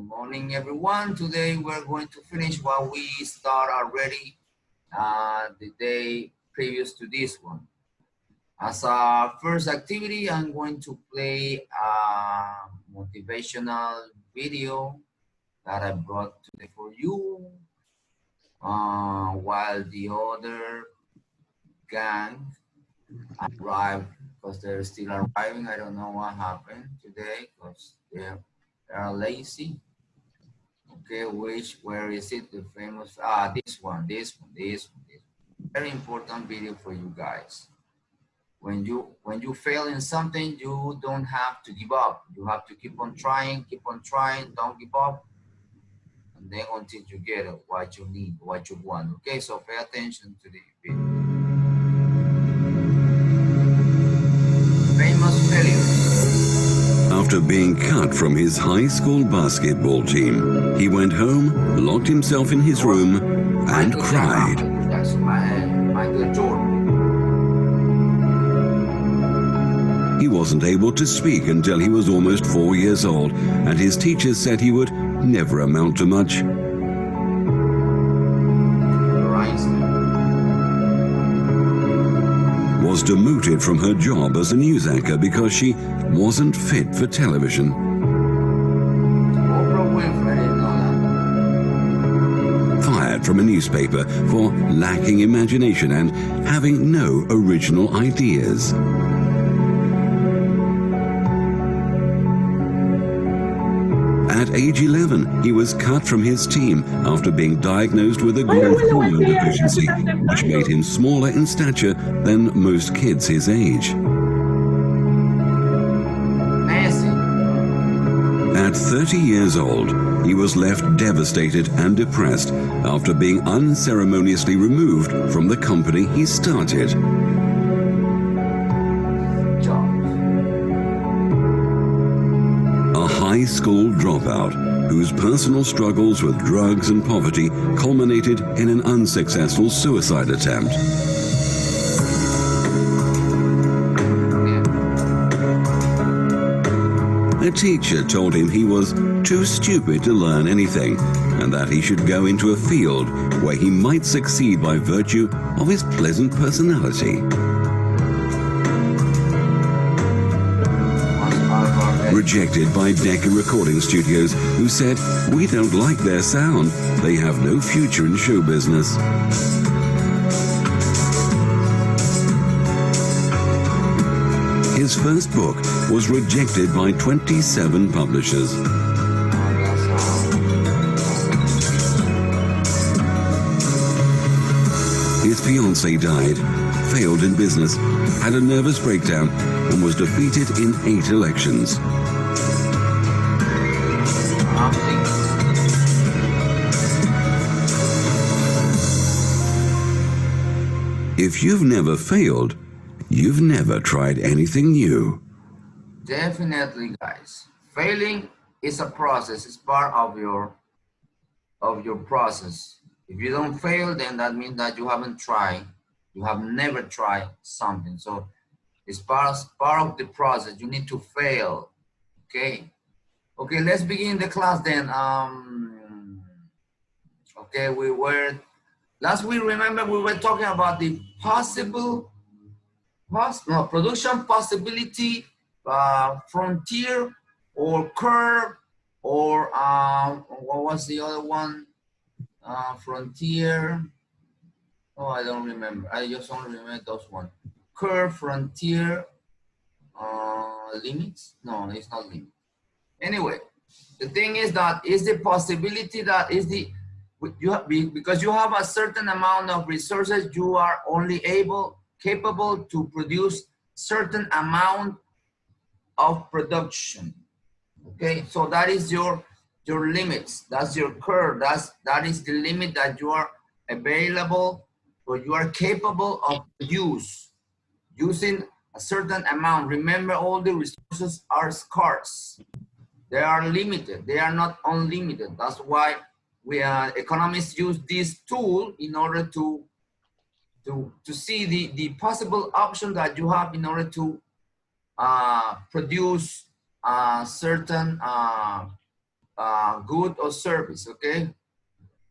Morning, everyone. Today we're going to finish what we start already the day previous to this one. As a first activity, I'm going to play a motivational video that I brought today for you, while the other gang arrived, because they're still arriving. I don't know what happened today because they're lazy. Okay, where is it? The famous, this one. Very important video for you guys. When you fail in something, you don't have to give up. You have to keep on trying, don't give up. And then until you get what you need, what you want. Okay, so pay attention to the video. Famous failure. After being cut from his high school basketball team, he went home, locked himself in his room, and cried. That's Michael Jordan. He wasn't able to speak until he was almost 4 years old, and his teachers said he would never amount to much. Was demoted from her job as a news anchor because she wasn't fit for television. Fired from a newspaper for lacking imagination and having no original ideas. At age 11, he was cut from his team after being diagnosed with a growth hormone deficiency, which made him smaller in stature than most kids his age. At 30 years old, he was left devastated and depressed after being unceremoniously removed from the company he started. High school dropout, whose personal struggles with drugs and poverty culminated in an unsuccessful suicide attempt. A teacher told him he was too stupid to learn anything, and that he should go into a field where he might succeed by virtue of his pleasant personality. Rejected by Decca Recording Studios, who said, "We don't like their sound. They have no future in show business." His first book was rejected by 27 publishers. His fiancée died, failed in business, had a nervous breakdown, and was defeated in 8 elections. If you've never failed, you've never tried anything new. Definitely, guys. Failing is a process. It's part of your process. If you don't fail, then that means that you haven't tried. You have never tried something. So it's part of the process. You need to fail. Okay. Okay, let's begin the class then. Okay, last week, remember, we were talking about the production possibility, frontier or curve, or what was the other one? Frontier. Oh, I don't remember. I just only remember those one. Curve, frontier, limits. No, it's not limit. Anyway, the thing is that is the possibility that is the because you have a certain amount of resources, you are only capable to produce certain amount of production. Okay, so that is your limits. That's your curve. That is the limit that you are available or you are capable of using a certain amount. Remember, all the resources are scarce. They are limited. They are not unlimited. That's why economists use this tool in order to see the possible option that you have in order to produce certain good or service, okay?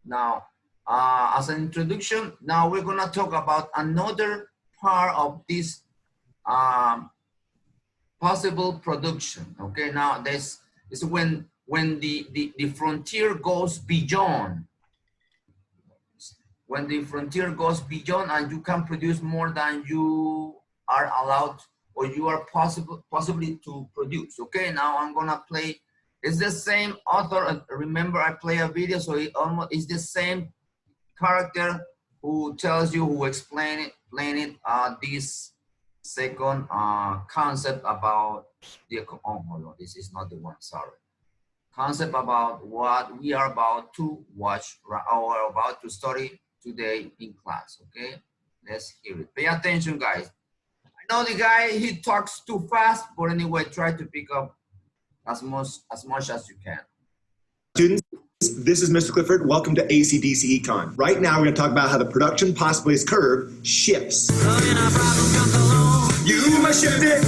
Now, as an introduction, now we're gonna talk about another part of this possible production, okay? Now, this is when the frontier goes beyond. When the frontier goes beyond and you can produce more than you are allowed or you are possibly to produce, okay? Now I'm gonna play. It's the same author. Remember, I play a video, so it almost is the same character who tells you, who explain it. This second concept about the hold on, this is not the one. Sorry. Concept about what we are about to watch or about to study today in class. Okay, let's hear it. Pay attention, guys. I know the guy, he talks too fast, but anyway, try to pick up as much as you can. Students, this is Mr. Clifford. Welcome to ACDC Econ. Right now, we're going to talk about how the production possibilities curve shifts. You must shift it.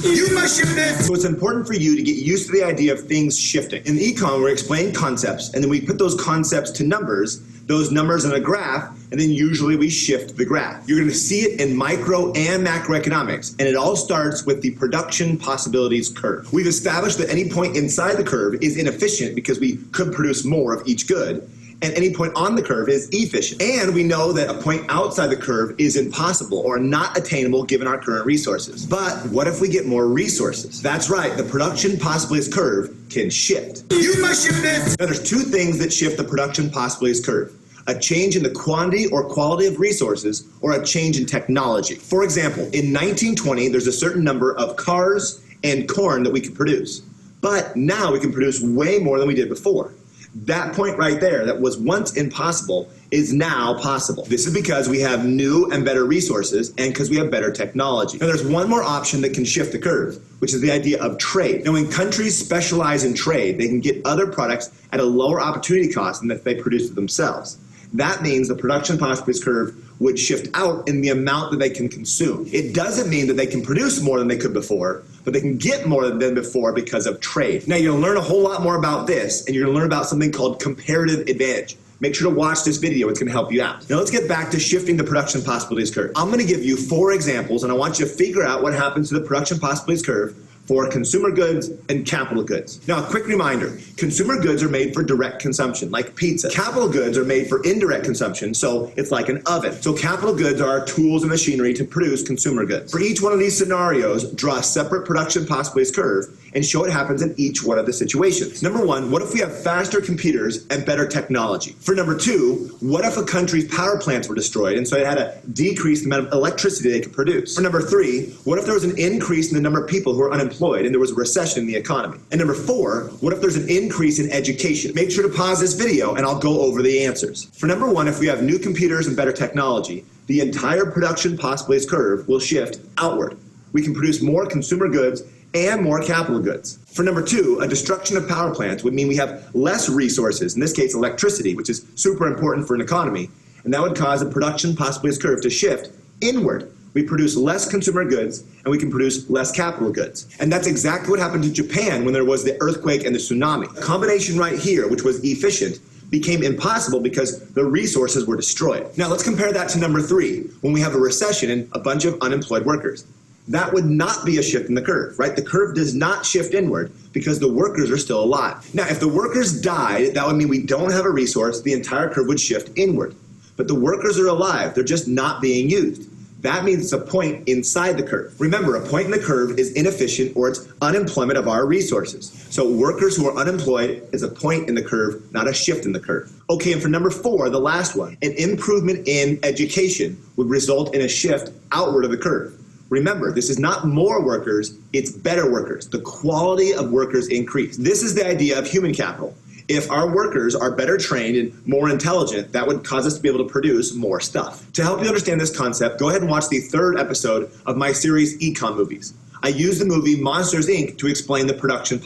You must shift it. So it's important for you to get used to the idea of things shifting. In econ, we explain concepts, and then we put those concepts to numbers, those numbers in a graph, and then usually we shift the graph. You're going to see it in micro and macroeconomics, and it all starts with the production possibilities curve. We've established that any point inside the curve is inefficient because we could produce more of each good, and any point on the curve is efficient. And we know that a point outside the curve is impossible or not attainable given our current resources. But what if we get more resources? That's right, the production possibilities curve can shift. You must shift it! Now there's two things that shift the production possibilities curve: a change in the quantity or quality of resources, or a change in technology. For example, in 1920, there's a certain number of cars and corn that we could produce. But now we can produce way more than we did before. That point right there that was once impossible is now possible. This is because we have new and better resources and because we have better technology. Now there's one more option that can shift the curve, which is the idea of trade. Now when countries specialize in trade, they can get other products at a lower opportunity cost than if they produce it themselves. That means the production possibilities curve would shift out in the amount that they can consume. It doesn't mean that they can produce more than they could before, but they can get more than before because of trade. Now you're gonna learn a whole lot more about this, and you're gonna learn about something called comparative advantage. Make sure to watch this video, it's gonna help you out. Now let's get back to shifting the production possibilities curve. I'm gonna give you 4 examples, and I want you to figure out what happens to the production possibilities curve for consumer goods and capital goods. Now, a quick reminder, consumer goods are made for direct consumption, like pizza. Capital goods are made for indirect consumption, so it's like an oven. So capital goods are tools and machinery to produce consumer goods. For each one of these scenarios, draw a separate production possibilities curve and show what happens in each one of the situations. Number 1, what if we have faster computers and better technology? For number 2, what if a country's power plants were destroyed and so it had a decreased amount of electricity they could produce? For number 3, what if there was an increase in the number of people who are unemployed and there was a recession in the economy? And number 4, what if there's an increase in education? Make sure to pause this video and I'll go over the answers. For number 1, if we have new computers and better technology, the entire production possibilities curve will shift outward. We can produce more consumer goods and more capital goods. For number 2, a destruction of power plants would mean we have less resources, in this case electricity, which is super important for an economy, and that would cause the production possibilities curve to shift inward. We produce less consumer goods and we can produce less capital goods. And that's exactly what happened to Japan when there was the earthquake and the tsunami. The combination right here, which was efficient, became impossible because the resources were destroyed. Now let's compare that to number 3, when we have a recession and a bunch of unemployed workers. That would not be a shift in the curve, right? The curve does not shift inward because the workers are still alive. Now, if the workers died, that would mean we don't have a resource, the entire curve would shift inward. But the workers are alive, they're just not being used. That means it's a point inside the curve. Remember, a point in the curve is inefficient or it's unemployment of our resources. So workers who are unemployed is a point in the curve, not a shift in the curve. Okay, and for number 4, the last one, an improvement in education would result in a shift outward of the curve. Remember, this is not more workers, it's better workers. The quality of workers increase. This is the idea of human capital. If our workers are better trained and more intelligent, that would cause us to be able to produce more stuff. To help you understand this concept, go ahead and watch the 3rd episode of my series Econ Movies. I use the movie Monsters, Inc. to explain the production.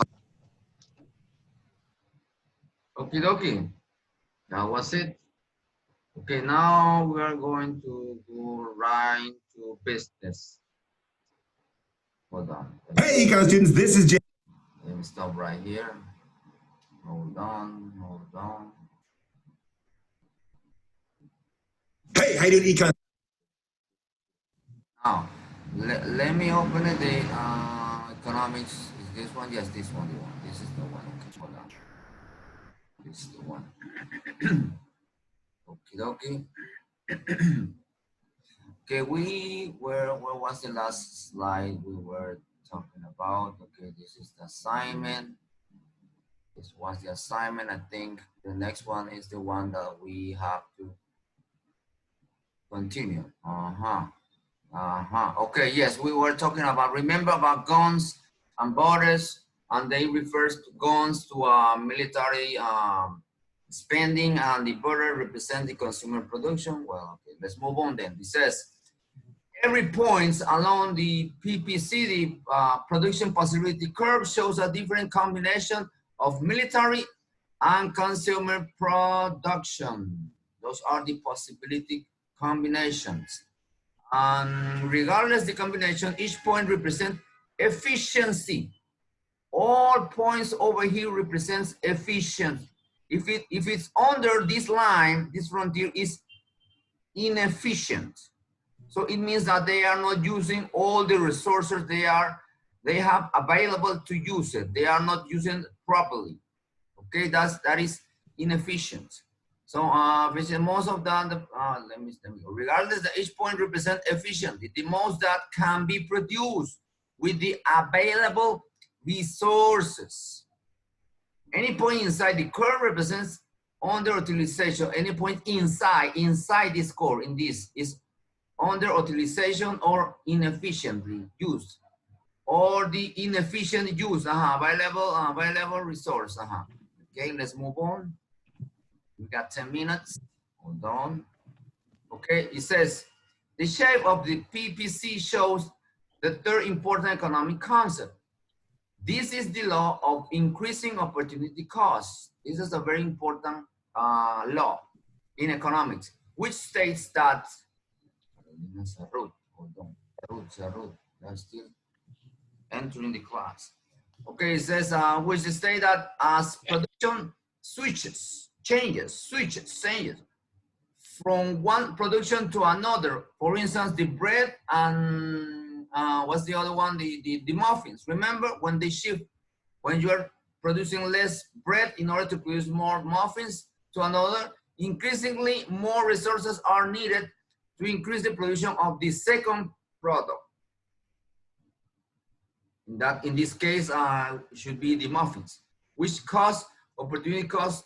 Okie dokie, that was it. Okay, now we are going to go right to business. Hold on. Hey, Econ students, this is Jay. Let me stop right here. Hold on, hold on. Hey, how you doing, Econ? Now, let me open it. The economics is this one. Yes, this one. The one. This is the one. Okay, hold on. This is the one. Okie dokie. Okay, where was the last slide we were talking about? Okay, this is the assignment. This was the assignment. I think the next one is the one that we have to continue. Okay, yes, we were talking about, remember about guns and borders, and they refers to guns to military spending, and the border represents the consumer production. Well, okay, let's move on then. It says, every point along the PPC, the production possibility curve, shows a different combination of military and consumer production. Those are the possibility combinations. And regardless the combination, each point represents efficiency. All points over here represents efficiency. If it's under this line, this frontier is inefficient. So it means that they are not using all the resources they have available to use it. They are not using it properly. Okay, that is inefficient. So most of them, let me go. Regardless, the each point represents efficiently the most that can be produced with the available resources. Any point inside the curve represents underutilization. Any point inside this curve, in this, is underutilization or inefficiently used, or the inefficient use, available resource. Okay, let's move on. We got 10 minutes. Hold on. Okay, it says the shape of the PPC shows the third important economic concept. This is the law of increasing opportunity costs. This is a very important law in economics, which states that, hold on, that's still entering the class. Okay, it says, which states that as production changes from one production to another. For instance, the bread and what's the other one? The muffins. Remember when they shift, when you are producing less bread in order to produce more muffins to another, increasingly more resources are needed to increase the production of the second product. In this case, should be the muffins, which cause opportunity costs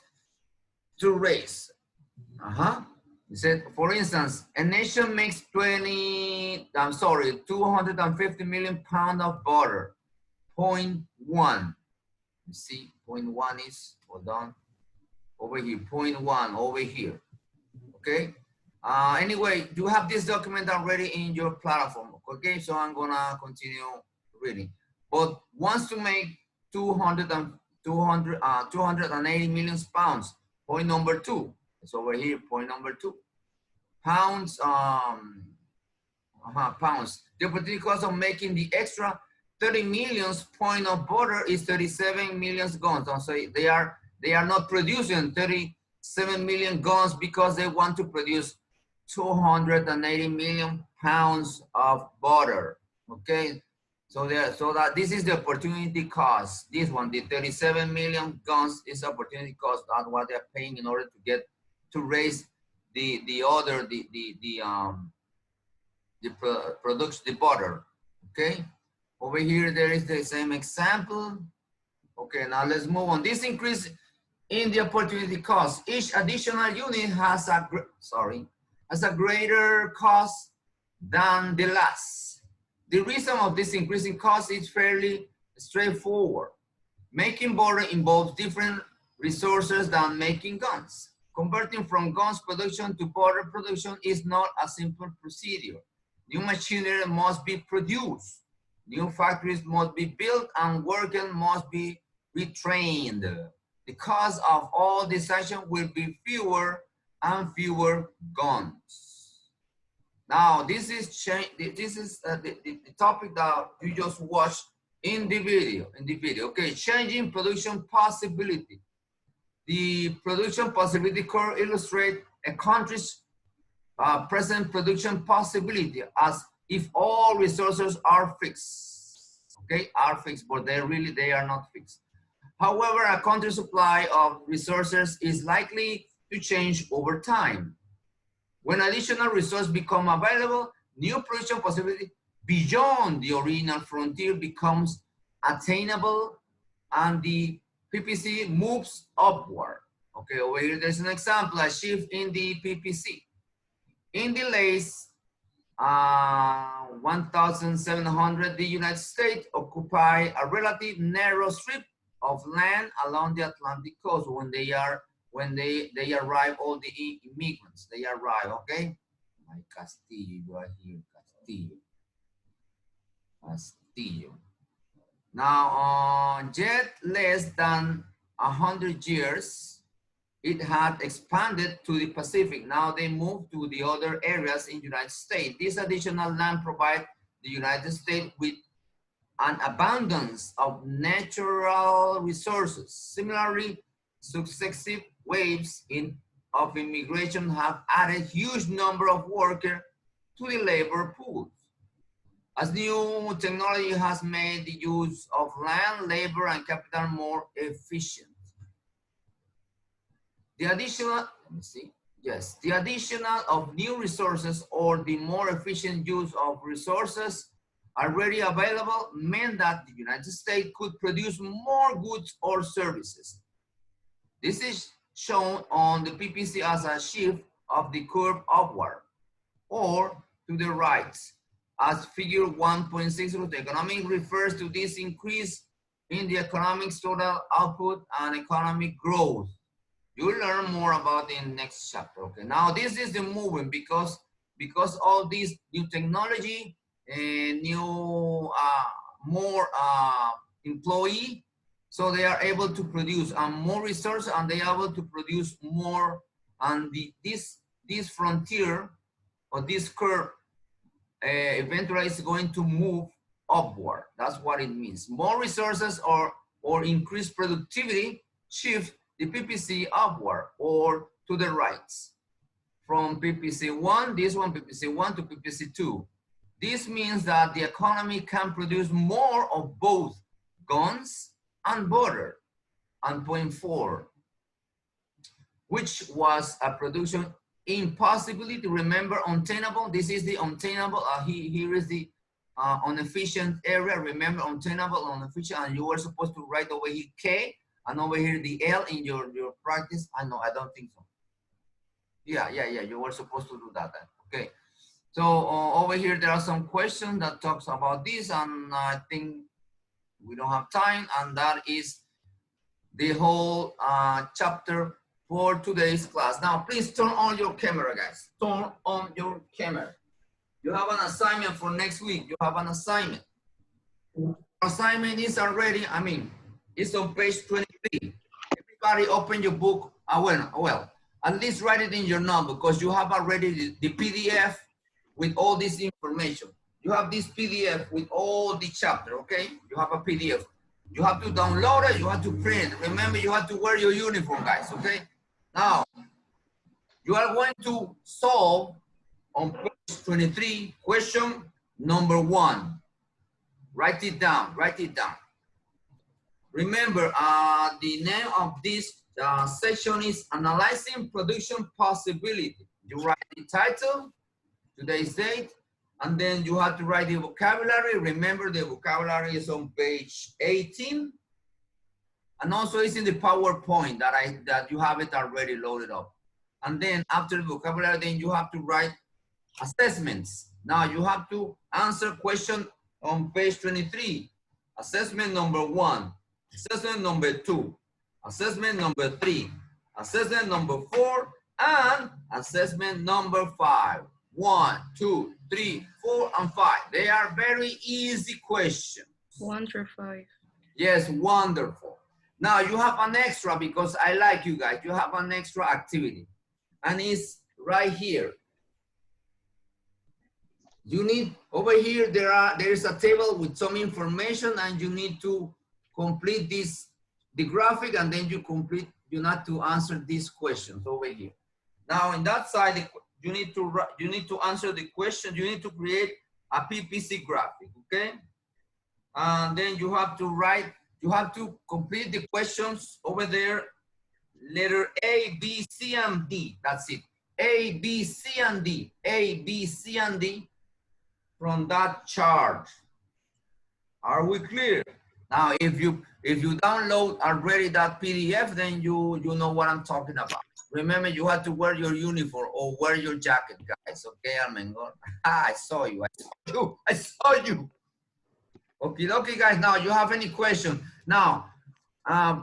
to raise. It said, for instance, a nation makes 250 million pounds of butter. 0.1. You see, 0.1 is, hold on, over here, 0.1 over here. Okay. Anyway, you have this document already in your platform. Okay, so I'm gonna continue reading. But wants to make 280 million pounds. Point number 2. It's over here. Point number 2. Pounds. Pounds. The opportunity cost of making the extra 30 million point of butter is 37 million guns. So they are not producing 37 million guns because they want to produce 280 million pounds of butter. Okay. So that this is the opportunity cost. This one, the 37 million guns, is opportunity cost. That's what they're paying in order to raise the production, the butter. Okay. Over here there is the same example. Okay. Now let's move on. This increase in the opportunity cost. Each additional unit has a greater cost than the last. The reason of this increasing cost is fairly straightforward. Making butter involves different resources than making guns. Converting from guns production to butter production is not a simple procedure. New machinery must be produced. New factories must be built and workers must be retrained. The cost of all this action will be fewer and fewer guns. Now, this is the topic that you just watched in the video, okay, changing production possibility. The production possibility curve illustrates a country's present production possibility as if all resources are fixed, okay, are fixed, but they are not fixed. However, a country's supply of resources is likely to change over time. When additional resources become available, new production possibility beyond the original frontier becomes attainable and the PPC moves upward. Okay, over here there's an example, a shift in the PPC. In the late 1700, the United States occupied a relatively narrow strip of land along the Atlantic coast when they arrive, all the immigrants, they arrive, okay? My Castillo, you are here, Castillo. Now, yet less than 100 years, it had expanded to the Pacific. Now they moved to the other areas in the United States. This additional land provides the United States with an abundance of natural resources. Similarly, successive waves of immigration have added huge number of workers to the labor pools. As new technology has made the use of land, labor, and capital more efficient. The additional, the additional of new resources or the more efficient use of resources already available meant that the United States could produce more goods or services. This is shown on the PPC as a shift of the curve upward or to the right, as figure 1.6 the economic refers to this increase in the economic's total output and economic growth. You'll learn more about it in the next chapter. Okay, now this is the movement because all this new technology and new more employee, so they are able to produce more resources and they are able to produce more, and this frontier or this curve eventually is going to move upward. That's what it means. More resources or increased productivity shift the PPC upward or to the right. From PPC 1, this one, PPC 1 to PPC 2. This means that the economy can produce more of both guns and butter. And point 4, which was a production impossibility. Remember, untenable. This is the untenable. Here is the inefficient area. Remember, untenable, inefficient, and you were supposed to write over here K and over here the L in your practice. I don't think so. Yeah, you were supposed to do that. Okay. So over here there are some questions that talks about this, and I think we don't have time, and that is the whole chapter for today's class. Now, please turn on your camera, guys. Turn on your camera. You have an assignment for next week. You have an assignment. Assignment is already, it's on page 23. Everybody open your book. Well, at least write it in your note because you have already the PDF with all this information. You have this PDF with all the chapter, okay? You have a PDF. You have to download it, you have to print. Remember, you have to wear your uniform, guys, okay? Now, you are going to solve on page 23, question number 1. Write it down, write it down. Remember, the name of this section is Analyzing Production Possibility. You write the title, today's date, and then you have to write the vocabulary. Remember, the vocabulary is on page 18. And also it's in the PowerPoint that you have it already loaded up. And then after the vocabulary, then you have to write assessments. Now you have to answer question on page 23. Assessment number 1, assessment number 2, assessment number 3, assessment number 4, and assessment number 5. 1, 2, 3, 4, and 5. They are very easy questions. 1 through 5. Yes, wonderful. Now you have an extra because I like you guys. You have an extra activity, and it's right here. You need, over here, there is a table with some information and you need to complete the graphic, and then you need to answer these questions over here. Now in that side, you need to answer the question. You need to create a PPC graphic, okay? And then you have to complete the questions over there. Letter A, B, C, and D. That's it. A, B, C, and D. A, B, C, and D from that chart. Are we clear? Now, if you download already that PDF, then you know what I'm talking about. Remember, you have to wear your uniform or wear your jacket, guys. Okay, Armengol. I saw you. I saw you. Okay, guys. Now, you have any question? Now,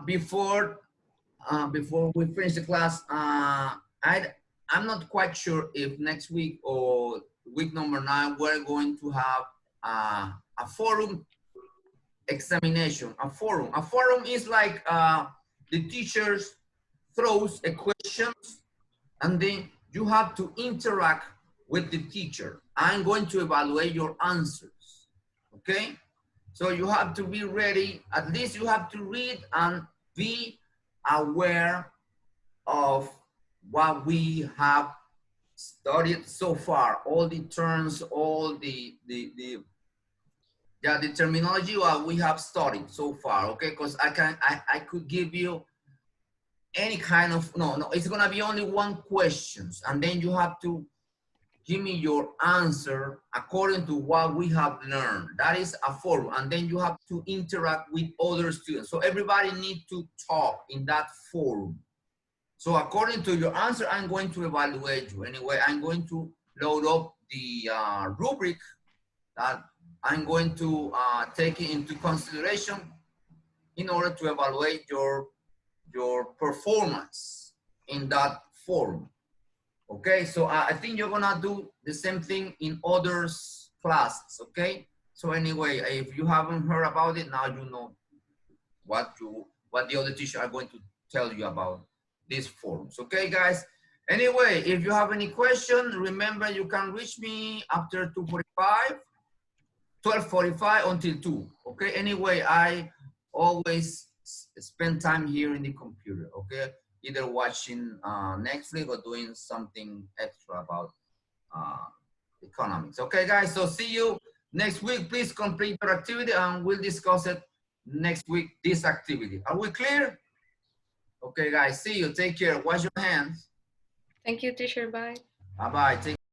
before we finish the class, I'm not quite sure if next week or week number 9 we're going to have a forum examination. A forum is like the teachers throws a questions and then you have to interact with the teacher. I'm going to evaluate your answers. Okay, so you have to be ready. At least you have to read and be aware of what we have studied so far, all the terms, all the terminology what we have studied so far, okay? Because I could give you any kind of, no, it's gonna be only one question, and then you have to give me your answer according to what we have learned. That is a forum, and then you have to interact with other students. So everybody needs to talk in that forum. So according to your answer, I'm going to evaluate you. Anyway, I'm going to load up the rubric that I'm going to take it into consideration in order to evaluate your performance in that forum. Okay, so I think you're gonna do the same thing in others classes, okay? So anyway, if you haven't heard about it, now you know what the other teachers are going to tell you about these forums, okay, guys? Anyway, if you have any question, remember you can reach me after 12:45 until 2, okay? Anyway, I always spend time here in the computer, okay? Either watching Netflix or doing something extra about economics. Okay, guys, so see you next week. Please complete your activity and we'll discuss it next week, this activity. Are we clear? Okay, guys, see you. Take care. Wash your hands. Thank you, teacher. Bye. Bye-bye. Take